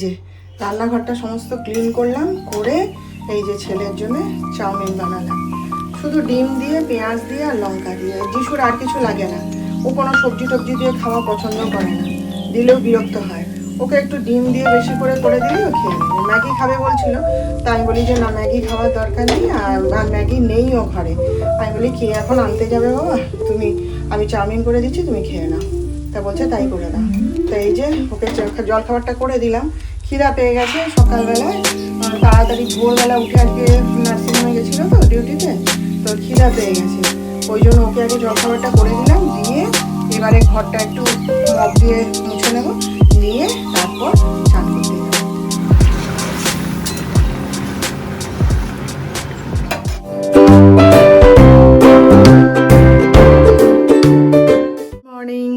যে রান্নাঘরটা সমস্ত ক্লিন করলাম, করে এই যে ছেলের জন্য চাউমিন বানালাম। শুধু ডিম দিয়ে, পেঁয়াজ দিয়ে আর লঙ্কা দিয়ে। যিশুর আর কিছু লাগে না, ও কোনো সবজি টবজি দিয়ে খাওয়া পছন্দ করে না, দিলেও বিরক্ত হয়। ওকে একটু ডিম দিয়ে বেশি করে দিলেই ও খেয়ে নেবে। ম্যাগি খাবে বলছিল, তাই আমি বলি যে না, ম্যাগি খাওয়ার দরকার নেই, আর ম্যাগি নেই ও ঘরে। আমি বলি কে এখন আনতে যাবে বাবা, আমি চাউমিন করে দিচ্ছি, তুমি খেয়ে নাও। তা বলছে তাই করে দাও। তো এই যে ওকে জল খাবারটা করে দিলাম। খিদা পেয়ে গেছে সকালবেলায়, তাড়াতাড়ি ভোরবেলা উঠে আজকে নার্সিংহোমে গেছিলো তো ডিউটিতে, তো খিদা পেয়ে গেছে। ওই জন্য ওকে আগে জল খাবারটা করে দিলাম, দিয়ে এবারে ঘরটা একটু মপ দিয়ে মুছে নেবো, নিয়ে তারপর চান করতে যাবো। মর্নিং,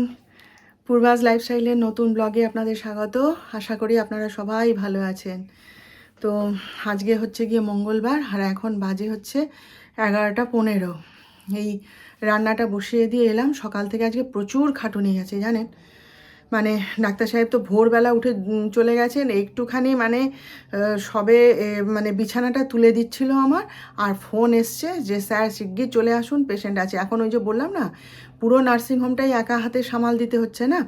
পূর্বাজ লাইফস্টাইলের নতুন ব্লগে আপনাদের স্বাগত। আশা করি আপনারা সবাই ভালো আছেন। তো আজকে হচ্ছে গিয়ে মঙ্গলবার, আর এখন বাজে হচ্ছে 11:15। এই রান্নাটা বসিয়ে দিয়ে এলাম। সকাল থেকে আজকে প্রচুর খাটুনি গেছে জানেন। মানে ডাক্তার সাহেব তো ভোরবেলা উঠে চলে গেছেন, একটুখানি মানে সবে মানে বিছানাটা তুলে দিচ্ছিল আমার, আর ফোন এসছে যে স্যার শিগগির চলে আসুন, পেশেন্ট আছে। এখন ওই যে বললাম না, পুরো নার্সিংহোমটাই একা হাতে সামাল দিতে হচ্ছে না,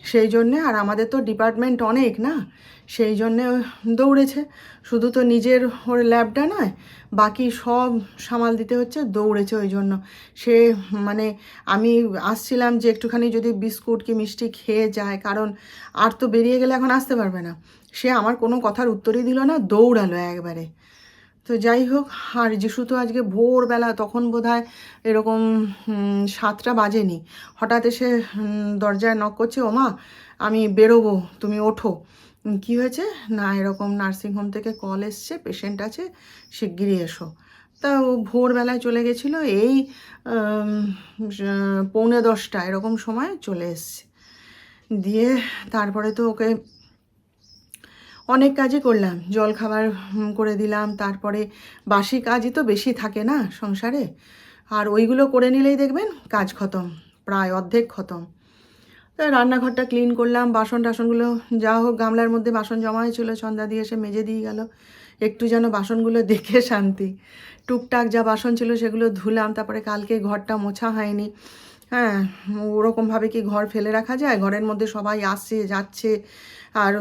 সেই জন্যে। আর আমাদের তো ডিপার্টমেন্ট অনেক না, সেই জন্যে দৌড়েছে। শুধু তো নিজের ওর ল্যাবটা নয়, বাকি সব সামাল দিতে হচ্ছে, দৌড়েছে। ওই জন্য সে মানে আমি আসছিলাম যে একটুখানি যদি বিস্কুট কি মিষ্টি খেয়ে যায়, কারণ আর তো বেরিয়ে গেলে এখন আসতে পারবে না। সে আমার কোনো কথার উত্তরই দিল না, দৌড়ালো একবারে। তো যাই হোক, আর যিশু তো আজকে ভোরবেলা, তখন বোধহয় এরকম 7টা বাজেনি, হঠাৎ এসে দরজায় নক করছে, ওমা আমি বেরোবো, তুমি ওঠো। কি হয়েছে না, এরকম নার্সিংহোম থেকে কল এসছে, পেশেন্ট আছে, শিগগিরই এসো। তা ও ভোরবেলায় চলে গেছিলো, এই 9:45 এরকম সময় চলে এসছে। দিয়ে তারপরে তো ওকে অনেক কাজই করলাম, জল খাবার করে দিলাম, তারপরে বাসি কাজই তো বেশি থাকে না সংসারে, আর ওইগুলো করে নিলেই দেখবেন কাজ খতম, প্রায় অর্ধেক খতম। তো রান্নাঘরটা ক্লিন করলাম, বাসন টাসনগুলো যা হোক গামলার মধ্যে বাসন জমা হয়েছিল, সন্ধ্যা দিয়ে এসে মেজে দিয়ে গেল, একটু যেন বাসনগুলো দেখে শান্তি। টুকটাক যা বাসন ছিল সেগুলো ধুলাম। তারপরে কালকে ঘরটা মোছা হয়নি, হ্যাঁ, ওরকমভাবে কি ঘর ফেলে রাখা যায়? ঘরের মধ্যে সবাই আসছে যাচ্ছে, আর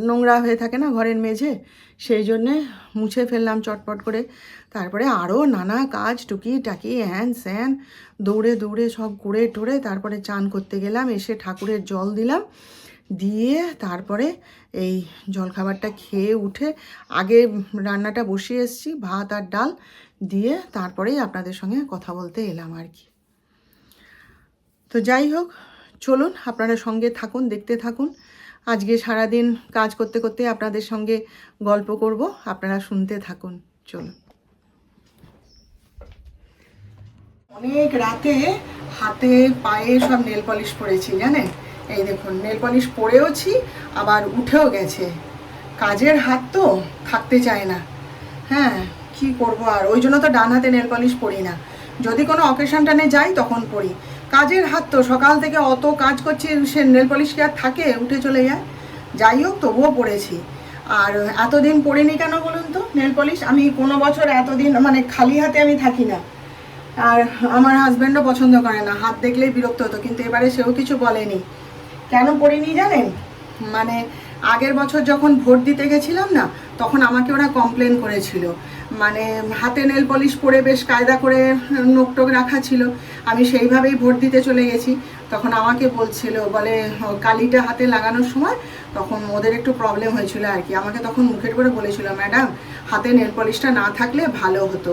নোংরা হয়ে থাকে না ঘরের মেঝে, সেই জন্যে মুছে ফেললাম চটপট করে। তারপরে আরও নানা কাজ, টুকি টাকি হ্যান স্যান, দৌড়ে দৌড়ে সব করে টোরে তারপরে চান করতে গেলাম। এসে ঠাকুরের জল দিলাম, দিয়ে তারপরে এই জলখাবারটা খেয়ে উঠে আগে রান্নাটা বসিয়ে এসেছি, ভাত আর ডাল দিয়ে, তারপরেই আপনাদের সঙ্গে কথা বলতে এলাম আর কি। তো যাই হোক, চলুন আপনারা সঙ্গে থাকুন, দেখতে থাকুন। আজকে সারাদিন কাজ করতে করতে আপনাদের সঙ্গে গল্প করব, আপনারা শুনতে থাকুন, চলুন। অনেক রাতে হাতে পায়ে সব নেল পলিশ পরেছি জানেন। এই দেখুন, নেল পলিশ পরেওছি, আবার উঠেও গেছে। কাজের হাত তো থাকতে চায় না, হ্যাঁ কি করব আর। ওই জন্য তো ডান হাতে নেল পলিশ পরি না, যদি কোনো অকেশন টানে যাই তখন পরি। কাজের হাত তো, সকাল থেকে অত কাজ করছি, সে নেল পলিশ কি আর থাকে, উঠে চলে যায়। যাই হোক, তবুও পরেছি। আর এতদিন পরিনি কেন বলুন তো নেল পলিশ? আমি কোনো বছর এতদিন মানে খালি হাতে আমি থাকি না, আর আমার হাজব্যান্ডও পছন্দ করে না, হাত দেখলেই বিরক্ত হতো। কিন্তু এবারে সেও কিছু বলেনি। কেন পড়িনি জানেন? মানে আগের বছর যখন ভোট দিতে গেছিলাম না, তখন আমাকে ওরা কমপ্লেন করেছিল, মানে হাতে নেল পলিশ পরে বেশ কায়দা করে নোকটোক রাখা ছিল। আমি সেইভাবেই ভোট দিতে চলে গেছি। তখন আমাকে বলছিল, বলে কালিটা হাতে লাগানোর সময় তখন ওদের একটু প্রবলেম হয়েছিল আর কি। আমাকে তখন মুখের করে বলেছিল, ম্যাডাম হাতে নেল পলিশটা না থাকলে ভালো হতো,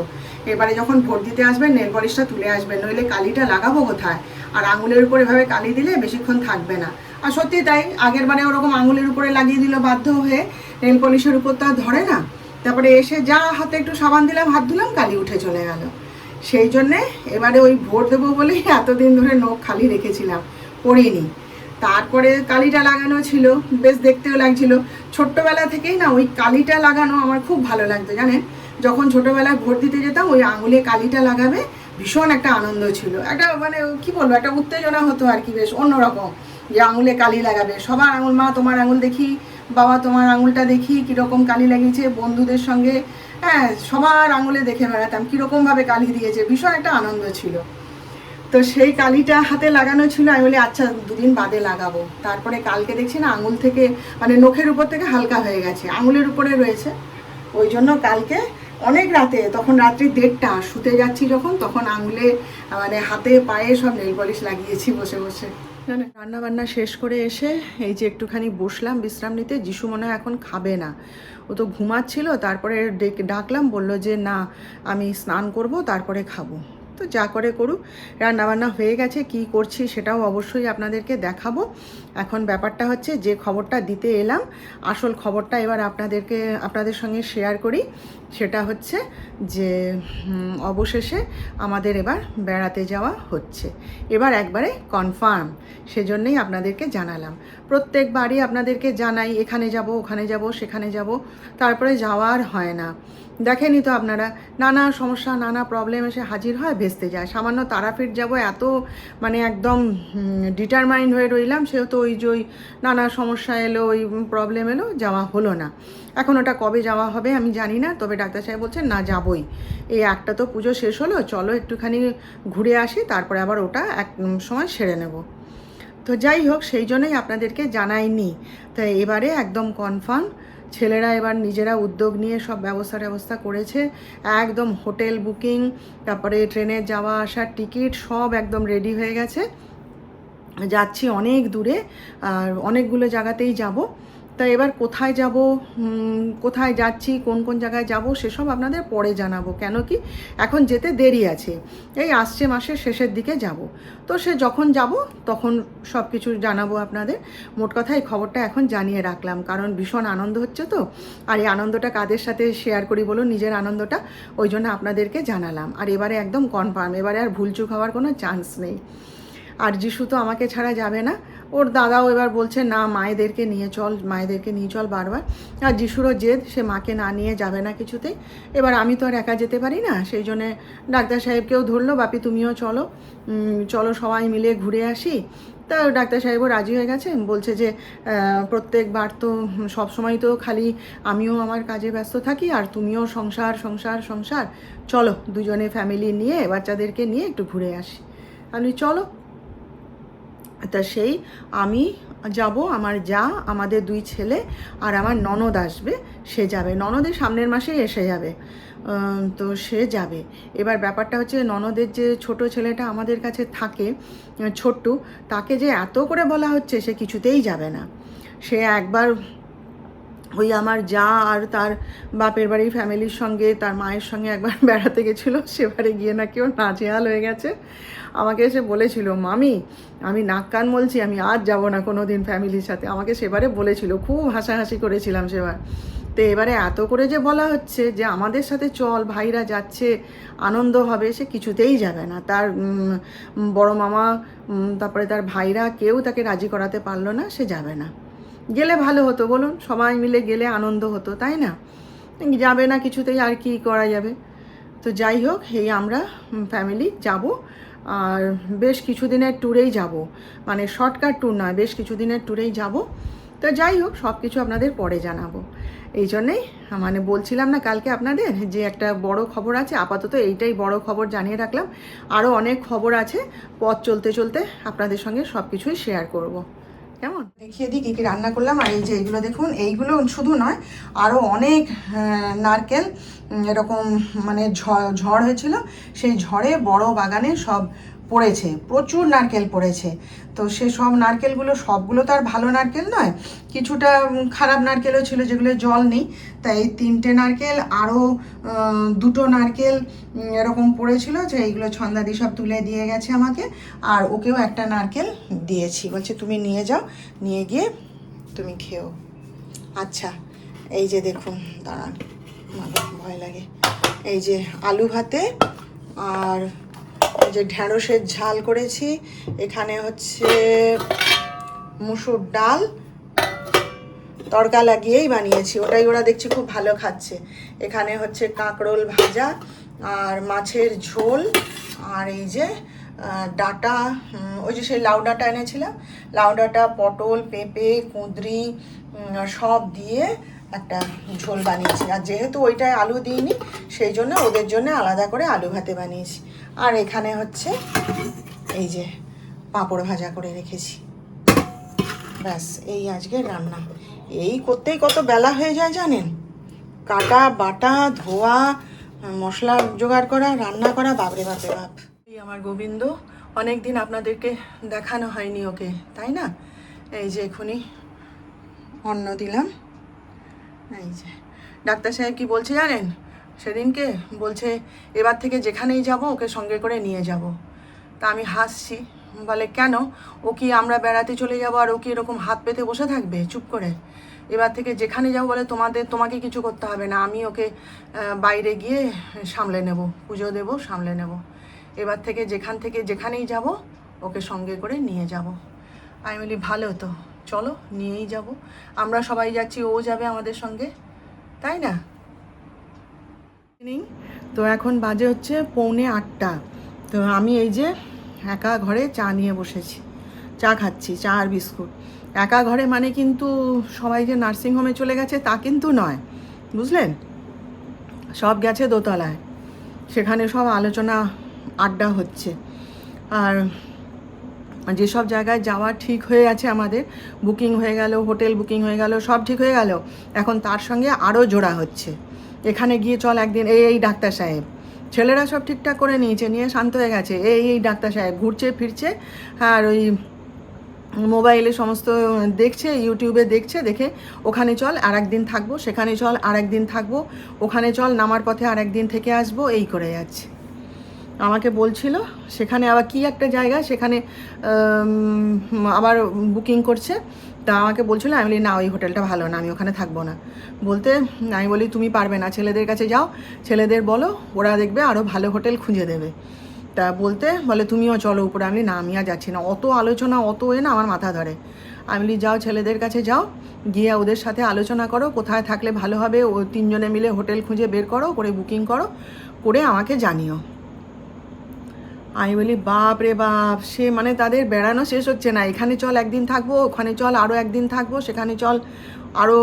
এবারে যখন ভোট দিতে আসবেন নেল পলিশটা তুলে আসবেন, নইলে কালিটা লাগাবো কোথায়? আর আঙুলের উপর এভাবে কালি দিলে বেশিক্ষণ থাকবে না। আর সত্যি তাই, আগের বারে ওরকম আঙুলের উপরে লাগিয়ে দিল বাধ্য হয়ে, নেল পলিশের উপর তো আর ধরে না। তারপরে এসে যা হাতে একটু সাবান দিলাম, হাত ধুলাম, কালি উঠে চলে গেল। সেই জন্যে এবারে ওই ভোট দেবো বলেই এতদিন ধরে নখ খালি রেখেছিলাম, পরিনি। তারপরে কালিটা লাগানো ছিল, বেশ দেখতেও লাগছিল। ছোট্টবেলা থেকেই না ওই কালিটা লাগানো আমার খুব ভালো লাগতো জানেন। যখন ছোটোবেলায় ভোট দিতে যেতাম, ওই আঙুলে কালিটা লাগাবে ভীষণ একটা আনন্দ ছিল, একটা মানে কি বলবো, একটা উত্তেজনা হতো আর কি, বেশ অন্যরকম, যে আঙুলে কালি লাগাবে। সবার আঙুল, মা তোমার আঙুল দেখি, বাবা তোমার আঙুলটা দেখি কীরকম কালি লাগিয়েছে, বন্ধুদের সঙ্গে হ্যাঁ সবার আঙুলে দেখে বেড়াতাম কীরকমভাবে কালি দিয়েছে, ভীষণ একটা আনন্দ ছিল। তো সেই কালিটা হাতে লাগানো ছিল, আমি বলি আচ্ছা 2 দিন বাদে লাগাবো। তারপরে কালকে দেখছি না আঙুল থেকে মানে নখের উপর থেকে হালকা হয়ে গেছে, আঙুলের উপরে রয়েছে। ওই জন্য কালকে অনেক রাতে, তখন রাত্রি 1:30 শুতে যাচ্ছি যখন, তখন আঙুলে মানে হাতে পায়ে সব নেল পলিশ লাগিয়েছি বসে বসে। রান্না বান্না শেষ করে এসে এই যে একটুখানি বসলাম বিশ্রাম নিতে। যিশু মনে হয় এখন খাবে না, ও তো ঘুমাচ্ছিল। তারপরে ডাকলাম, বলল যে না আমি স্নান করব তারপরে খাবো। তো যা করে করুক, রান্নাবান্না হয়ে গেছে। কি করছি সেটাও অবশ্যই আপনাদেরকে দেখাবো। এখন ব্যাপারটা হচ্ছে যে খবরটা দিতে এলাম, আসল খবরটা এবার আপনাদের সঙ্গে শেয়ার করি। সেটা হচ্ছে যে অবশেষে আমাদের এবার বেড়াতে যাওয়া হচ্ছে, এবার একবারে কনফার্ম। সেজন্যই আপনাদেরকে জানালাম। প্রত্যেকবারই আপনাদেরকে জানাই এখানে যাব ওখানে যাব সেখানে যাব, তারপরে যাওয়ার হয় না। দেখেনি তো আপনারা, নানা সমস্যা নানা প্রবলেম এসে হাজির হয়, ভেস্তে যায়। সামান্য তারাপীঠ যাব এত মানে একদম ডিটারমাইন্ড হয়ে রইলাম, সেহেতু ওই যে ওই নানা সমস্যা এলো, ওই প্রবলেম এলো, যাওয়া হলো না। এখন ওটা কবে যাওয়া হবে আমি জানি না, তবে ডাক্তার সাহেব বলছেন না যাবই। এই একটা তো পুজো শেষ হলো, চলো একটুখানি ঘুরে আসি, তারপরে আবার ওটা এক সময় সেরে নেব। তো যাই হোক, সেই জন্যই আপনাদেরকে জানাইনি। তো এবারে একদম কনফার্ম। ছেলেরা এবার নিজেরা উদ্যোগ নিয়ে সব ব্যবস্থা করেছে, একদম হোটেল বুকিং, তারপরে ট্রেনের যাওয়া আসার টিকিট সব একদম রেডি হয়ে গেছে। যাচ্ছি অনেক দূরে, আর অনেকগুলো জায়গাতেই যাব। তা এবার কোথায় যাব, কোথায় যাচ্ছি, কোন কোন জায়গায় যাব সেসব আপনাদের পরে জানাবো। কেন কি এখন যেতে দেরি আছে, এই আসছে মাসের শেষের দিকে যাব। তো সে যখন যাব তখন সব কিছু জানাবো আপনাদের। মোট কথা এই খবরটা এখন জানিয়ে রাখলাম, কারণ ভীষণ আনন্দ হচ্ছে তো। আর এই আনন্দটা কাদের সাথে শেয়ার করি বলুন, নিজের আনন্দটা, ওই জন্য আপনাদেরকে জানালাম। আর এবারে একদম কনফার্ম, এবারে আর ভুলচুক হওয়ার কোনো চান্স নেই। আর যিশু তো আমাকে ছাড়া যাবে না, ওর দাদাও এবার বলছে না মায়েদেরকে নিয়ে চল বারবার। আর যিশুরও জেদ, সে মাকে না নিয়ে যাবে না কিছুতেই। এবার আমি তো আর একা যেতে পারি না, সেই জন্যে ডাক্তার সাহেবকেও ধরলো, বাপি তুমিও চলো, চলো সবাই মিলে ঘুরে আসি। তা ডাক্তার সাহেবও রাজি হয়ে গেছে, বলছে যে প্রত্যেকবার তো সবসময় তো খালি আমিও আমার কাজে ব্যস্ত থাকি, আর তুমিও সংসার সংসার সংসার, চলো দুজনে ফ্যামিলি নিয়ে বাচ্চাদেরকে নিয়ে একটু ঘুরে আসি। আমি চলো। তা সেই আমি যাব, আমার যা, আমাদের 2 ছেলে আর আমার ননদ আসবে, সে যাবে। ননদের সামনের মাসেই এসে যাবে, তো সে যাবে। এবার ব্যাপারটা হচ্ছে ননদের যে ছোট ছেলেটা আমাদের কাছে থাকে, ছোট্টু, তাকে যে এত করে বলা হচ্ছে সে কিছুতেই যাবে না। সে একবার ওই আমার যা আর তার বাপের বাড়ির ফ্যামিলির সঙ্গে, তার মায়ের সঙ্গে একবার বেড়াতে গেছিলো, সেবারে গিয়ে নাকি ওর নাজেহাল হয়ে গেছে। আমাকে এসে বলেছিল, মামি আমি নাক কান বলছি, আমি আজ যাব না কোনো দিন ফ্যামিলির সাথে। আমাকে সেবারে বলেছিল, খুব হাসাহাসি করেছিলাম সেবার। তো এবারে এত করে যে বলা হচ্ছে যে আমাদের সাথে চল, ভাইরা যাচ্ছে আনন্দ হবে, সে কিছুতেই যাবে না। তার বড় মামা, তারপরে তার ভাইরা কেউ তাকে রাজি করাতে পারলো না, সে যাবে না। গেলে ভালো হতো বলুন, সবাই মিলে গেলে আনন্দ হতো, তাই না? যাবে না কিছুতেই, আর কি করা যাবে। তো যাই হোক, এই আমরা ফ্যামিলি যাব, আর বেশ কিছুদিনের ট্যুরেই যাব, মানে শর্টকাট ট্যুর নয়, বেশ কিছুদিনের ট্যুরেই যাব। তো যাই হোক, সব কিছু আপনাদের পরে জানাবো। এই জন্যেই মানে বলছিলাম না কালকে আপনাদের যে একটা বড় খবর আছে, আপাতত এইটাই বড় খবর জানিয়ে রাখলাম। আরও অনেক খবর আছে, পথ চলতে চলতে আপনাদের সঙ্গে সব কিছুই শেয়ার করব। কেমন দেখিয়ে দিই কী কী রান্না করলাম। আর এই যে এইগুলো দেখুন, এইগুলো শুধু নয়, আরও অনেক নারকেল এরকম মানে ঝড় হয়েছিল, সেই ঝড়ে বড় বাগানে সব পড়েছে, প্রচুর নারকেল পড়েছে। তো সে সব নারকেলগুলো সবগুলো তো আর ভালো নারকেল নয়, কিছুটা খারাপ নারকেলও ছিল যেগুলো জল নেই। তাই 3টে নারকেল, আরও 2টো নারকেল এরকম পড়েছিল, যে এইগুলো ছন্দাদি সব তুলে দিয়ে গেছে আমাকে। আর ওকেও একটা নারকেল দিয়েছি, বলছে তুমি নিয়ে যাও, নিয়ে গিয়ে তুমি খেও। আচ্ছা, এই যে দেখুন, দাঁড়ান, ভয় লাগে। এই যে আলু ভাতে, আর এই যে ঢ্যাঁড়সের ঝাল করেছি, এখানে হচ্ছে মুসুর ডাল তড়কা লাগিয়েই বানিয়েছি, ওটাই ওরা দেখছি খুব ভালো খাচ্ছে। এখানে হচ্ছে কাঁকরোল ভাজা আর মাছের ঝোল, আর এই যে ডাঁটা, ওই যে সেই লাউ ডাঁটা এনেছিলাম, লাউ ডাঁটা, পটল, পেঁপে, কুঁদরি সব দিয়ে একটা ঝোল বানিয়েছি। আর যেহেতু ওইটায় আলু দিইনি, সেই জন্য ওদের জন্য আলাদা করে আলু ভাতে বানিয়েছি। আর এখানে হচ্ছে এই যে পাঁপড় ভাজা করে রেখেছি। ব্যাস, এই আজকে রান্না। এই করতেই কত বেলা হয়ে যায় জানেন, কাটা বাটা ধোয়া, মশলা জোগাড় করা, রান্না করা, বাপরে বাপরে বাপ। এই আমার গোবিন্দ, অনেক দিন আপনাদেরকে দেখানো হয়নি ওকে, তাই না? এই যে এখনই অন্ন দিলাম। এই যে ডাক্তার সাহেব কি বলছে জানেন, সেদিনকে বলছে এবার থেকে যেখানেই যাব ওকে সঙ্গে করে নিয়ে যাব। তা আমি হাসছি, বলে কেন, ও কি আমরা বেড়াতে চলে যাবো আর ও কি এরকম হাত পেতে বসে থাকবে চুপ করে? এবার থেকে যেখানে যাবো বলে তোমাকে কিছু করতে হবে না, আমি ওকে বাইরে গিয়ে সামলে নেব, পুজো দেবো, সামলে নেব। এবার থেকে যেখানেই যাব ওকে সঙ্গে করে নিয়ে যাব। আমি বলি ভালো তো, চলো নিয়েই যাব, আমরা সবাই যাচ্ছি, ও যাবে আমাদের সঙ্গে, তাই না? তো এখন বাজে হচ্ছে 7:45। তো আমি এই যে একা ঘরে চা নিয়ে বসেছি, চা খাচ্ছি, চা আর বিস্কুট। একা ঘরে মানে কিন্তু সবাই যে নার্সিংহোমে চলে গেছে তা কিন্তু নয়, বুঝলেন? সব গেছে দোতলায়, সেখানে সব আলোচনা আড্ডা হচ্ছে। আর যেসব জায়গায় যাওয়া ঠিক হয়ে আছে আমাদের, বুকিং হয়ে গেল, হোটেল বুকিং হয়ে গেল, সব ঠিক হয়ে গেল, এখন তার সঙ্গে আরও জোড়া হচ্ছে। এখানে গিয়ে চল একদিন, এই ডাক্তার সাহেব, ছেলেরা সব ঠিকঠাক করে নিয়েছে, নিয়ে শান্ত হয়ে গেছে, এই ডাক্তার সাহেব ঘুরছে ফিরছে, আর ওই মোবাইলে সমস্ত দেখছে, ইউটিউবে দেখছে, দেখে ওখানে চল আর একদিন থাকবো, সেখানে চল আর একদিন থাকবো, ওখানে চল নামার পথে আর একদিন থেকে আসবো, এই করে যাচ্ছে। আমাকে বলছিল সেখানে আবার কি একটা জায়গা, সেখানে আবার বুকিং করছে। তা আমাকে বলছিল, আমি বলি না, ওই হোটেলটা ভালো না, আমি ওখানে থাকবো না। বলতে আমি বলি তুমি পারবে না, ছেলেদের কাছে যাও, ছেলেদের বলো, ওরা দেখবে আরও ভালো হোটেল খুঁজে দেবে। তা বলে তুমিও চলো উপরে। আমি না, আমি আর যাচ্ছি না, অত আলোচনা, অত না আমার মাথা ধরে। আমি বলি যাও, ছেলেদের কাছে যাও, গিয়ে ওদের সাথে আলোচনা করো কোথায় থাকলে ভালো হবে, ও তিনজনে মিলে হোটেল খুঁজে বের করো, করে বুকিং করো, করে আমাকে জানিও। আমি বলি বাপ রে বাপ, সে মানে তাদের বেড়ানো শেষ হচ্ছে না, এখানে চল একদিন থাকবো, ওখানে চল আরও একদিন থাকবো, সেখানে চল আরও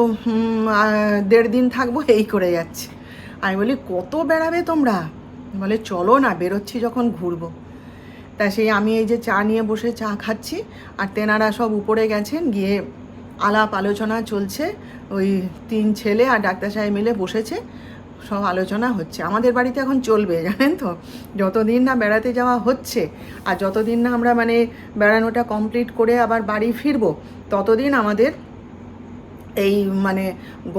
1.5 দিন থাকবো, এই করে যাচ্ছে। আমি বলি কত বেড়াবে তোমরা? বলে চলো না, বেরোচ্ছি যখন ঘুরবো। তা সেই আমি এই যে চা নিয়ে বসে চা খাচ্ছি, আর তেনারা সব উপরে গেছেন, গিয়ে আলাপ আলোচনা চলছে। ওই 3 ছেলে আর ডাক্তার সাহেব মিলে বসেছে, সব আলোচনা হচ্ছে। আমাদের বাড়িতে এখন চলবে জানেন তো, যতদিন না বেড়াতে যাওয়া হচ্ছে আর যতদিন না আমরা মানে বেড়ানোটা কমপ্লিট করে আবার বাড়ি ফিরবো, ততদিন আমাদের এই মানে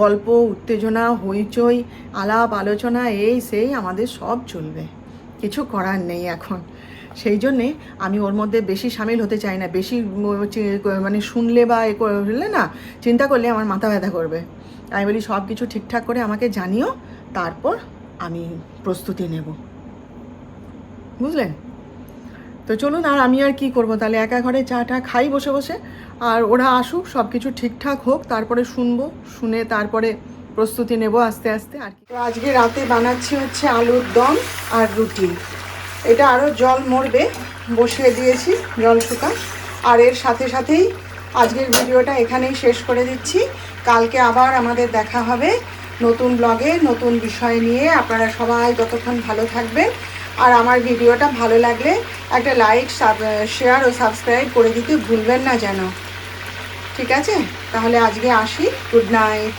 গল্প, উত্তেজনা, হইচই, আলাপ আলোচনা, এই সেই আমাদের সব চলবে, কিছু করার নেই এখন। সেই জন্যে আমি ওর মধ্যে বেশি সামিল হতে চাই না, বেশি মানে শুনলে বা এ করলে না, চিন্তা করলে আমার মাথা ব্যথা করবে। আমি বলি সব কিছু ঠিকঠাক করে আমাকে জানিও, তারপর আমি প্রস্তুতি নেব, বুঝলেন? তো চলুন, আর আমি আর কি করব, তাহলে একা ঘরে চাটা খাই বসে বসে, আর ওরা আসুক, সব কিছু ঠিকঠাক হোক, তারপরে শুনবো, শুনে তারপরে প্রস্তুতি নেব আস্তে আস্তে। আর কি, তো আজকে রাতে বানাচ্ছি হচ্ছে আলুর দম আর রুটি। এটা আরও জল মরবে, বসিয়ে দিয়েছি জল শুকা। আর এর সাথে সাথেই আজকের ভিডিওটা এখানেই শেষ করে দিচ্ছি। কালকে আবার আমাদের দেখা হবে নতুন ব্লগে, নতুন বিষয় নিয়ে। আপনারা সবাই ততক্ষণ ভালো থাকবেন, আর আমার ভিডিওটা ভালো লাগলে একটা লাইক, শেয়ার ও সাবস্ক্রাইব করে দিতে ভুলবেন না যেন। ঠিক আছে, তাহলে আজকে আসি, গুড নাইট।